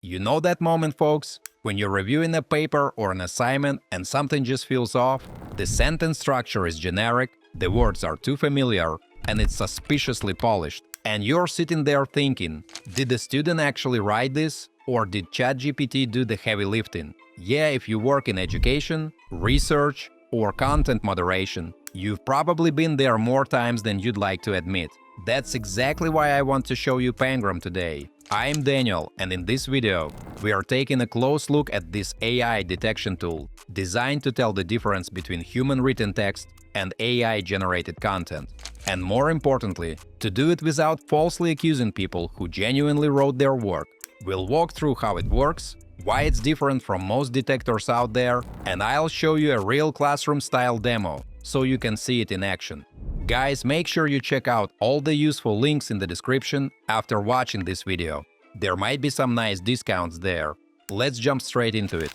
You know that moment, folks? When you're reviewing a paper or an assignment and something just feels off, the sentence structure is generic, the words are too familiar, and it's suspiciously polished. And you're sitting there thinking, did the student actually write this? Or did ChatGPT do the heavy lifting? Yeah, if you work in education, research, or content moderation, you've probably been there more times than you'd like to admit. That's exactly why I want to show you Pangram today. I'm Daniel, and in this video, we are taking a close look at this AI detection tool, designed to tell the difference between human written text and AI-generated content. And more importantly, to do it without falsely accusing people who genuinely wrote their work. We'll walk through how it works, why it's different from most detectors out there, and I'll show you a real classroom-style demo, so you can see it in action. Guys, make sure you check out all the useful links in the description after watching this video. There might be some nice discounts there. Let's jump straight into it.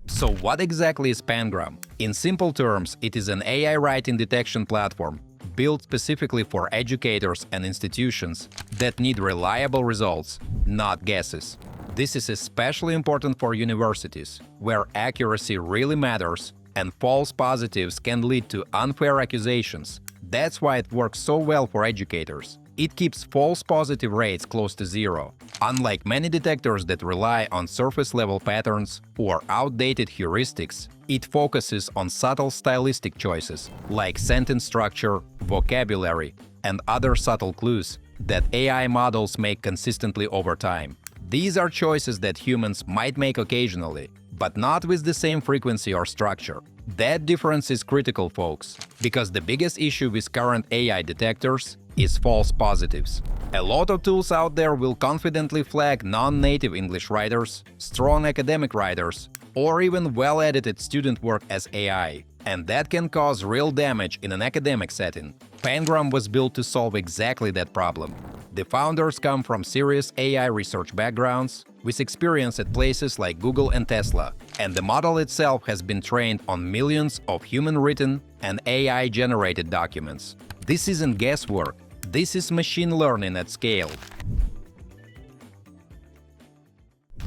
So what exactly is Pangram? In simple terms, it is an AI writing detection platform built specifically for educators and institutions that need reliable results, not guesses. This is especially important for universities, where accuracy really matters and false positives can lead to unfair accusations. That's why it works so well for educators. It keeps false positive rates close to zero. Unlike many detectors that rely on surface-level patterns or outdated heuristics, it focuses on subtle stylistic choices like sentence structure, vocabulary, and other subtle clues that AI models make consistently over time. These are choices that humans might make occasionally, but not with the same frequency or structure. That difference is critical, folks, because the biggest issue with current AI detectors is false positives. A lot of tools out there will confidently flag non-native English writers, strong academic writers, or even well-edited student work as AI, and that can cause real damage in an academic setting. Pangram was built to solve exactly that problem. The founders come from serious AI research backgrounds, with experience at places like Google and Tesla, and the model itself has been trained on millions of human-written and AI-generated documents. This isn't guesswork, this is machine learning at scale.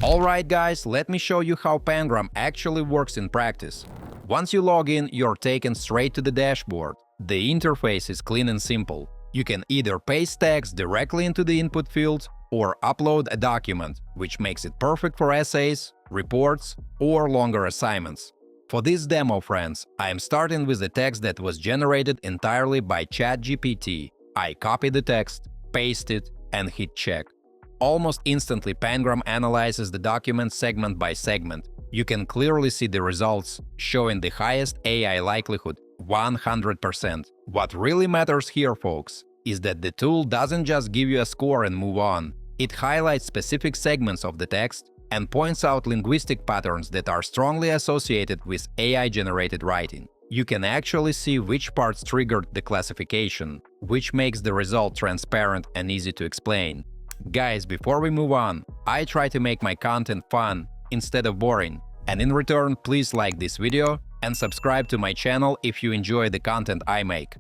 Alright guys, let me show you how Pangram actually works in practice. Once you log in, you're taken straight to the dashboard. The interface is clean and simple. You can either paste text directly into the input field or upload a document, which makes it perfect for essays, reports, or longer assignments. For this demo, friends, I am starting with a text that was generated entirely by ChatGPT. I copy the text, paste it, and hit check. Almost instantly, Pangram analyzes the document segment by segment. You can clearly see the results, showing the highest AI likelihood, 100%. What really matters here, folks, is that the tool doesn't just give you a score and move on. It highlights specific segments of the text and points out linguistic patterns that are strongly associated with AI-generated writing. You can actually see which parts triggered the classification, which makes the result transparent and easy to explain. Guys, before we move on, I try to make my content fun instead of boring. And in return, please like this video and subscribe to my channel if you enjoy the content I make.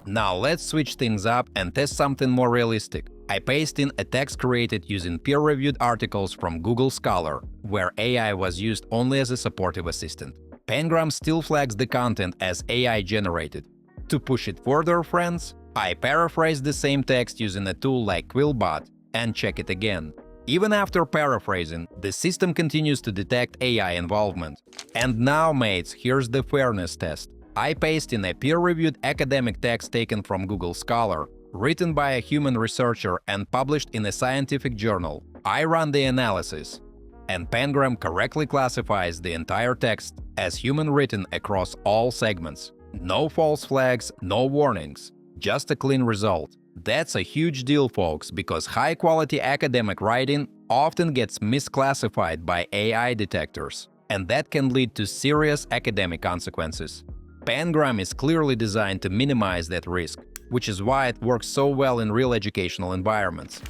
Now let's switch things up and test something more realistic. I paste in a text created using peer-reviewed articles from Google Scholar, where AI was used only as a supportive assistant. Pangram still flags the content as AI-generated. To push it further, friends, I paraphrase the same text using a tool like Quillbot and check it again. Even after paraphrasing, the system continues to detect AI involvement. And now, mates, here's the fairness test. I paste in a peer-reviewed academic text taken from Google Scholar, written by a human researcher and published in a scientific journal. I run the analysis, and Pangram correctly classifies the entire text as human-written across all segments. No false flags, no warnings, just a clean result. That's a huge deal, folks, because high-quality academic writing often gets misclassified by AI detectors, and that can lead to serious academic consequences. Pangram is clearly designed to minimize that risk, which is why it works so well in real educational environments.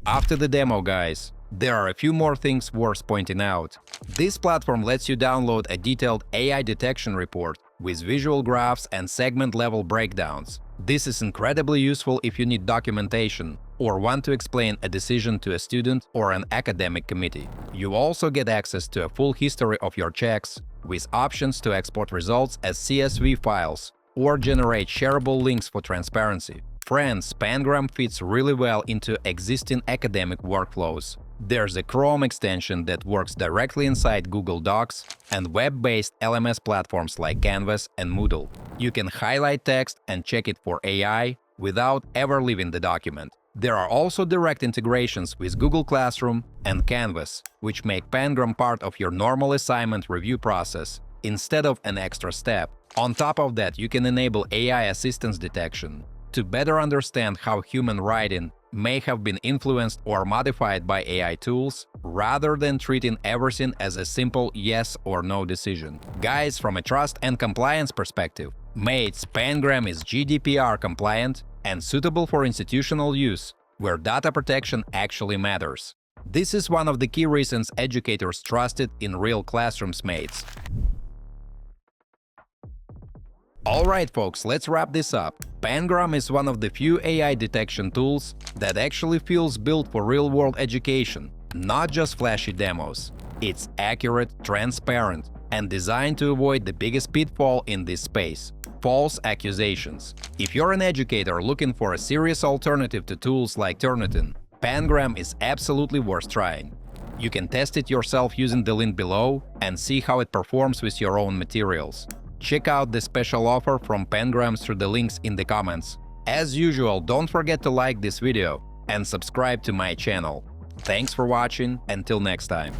After the demo, guys, there are a few more things worth pointing out. This platform lets you download a detailed AI detection report with visual graphs and segment-level breakdowns. This is incredibly useful if you need documentation or want to explain a decision to a student or an academic committee. You also get access to a full history of your checks, with options to export results as CSV files or generate shareable links for transparency. Friends, Pangram fits really well into existing academic workflows. There's a Chrome extension that works directly inside Google Docs and web-based LMS platforms like Canvas and Moodle. You can highlight text and check it for AI without ever leaving the document. There are also direct integrations with Google Classroom and Canvas, which make Pangram part of your normal assignment review process instead of an extra step. On top of that, you can enable AI assistance detection to better understand how human writing may have been influenced or modified by AI tools, rather than treating everything as a simple yes or no decision. Guys, from a trust and compliance perspective, mates, Pangram is GDPR compliant and suitable for institutional use, where data protection actually matters. This is one of the key reasons educators trust it in real classrooms, mates. Alright folks, let's wrap this up. Pangram is one of the few AI detection tools that actually feels built for real-world education, not just flashy demos. It's accurate, transparent, and designed to avoid the biggest pitfall in this space: false accusations. If you're an educator looking for a serious alternative to tools like Turnitin, Pangram is absolutely worth trying. You can test it yourself using the link below and see how it performs with your own materials. Check out the special offer from Pangram through the links in the comments. As usual, don't forget to like this video and subscribe to my channel. Thanks for watching, until next time.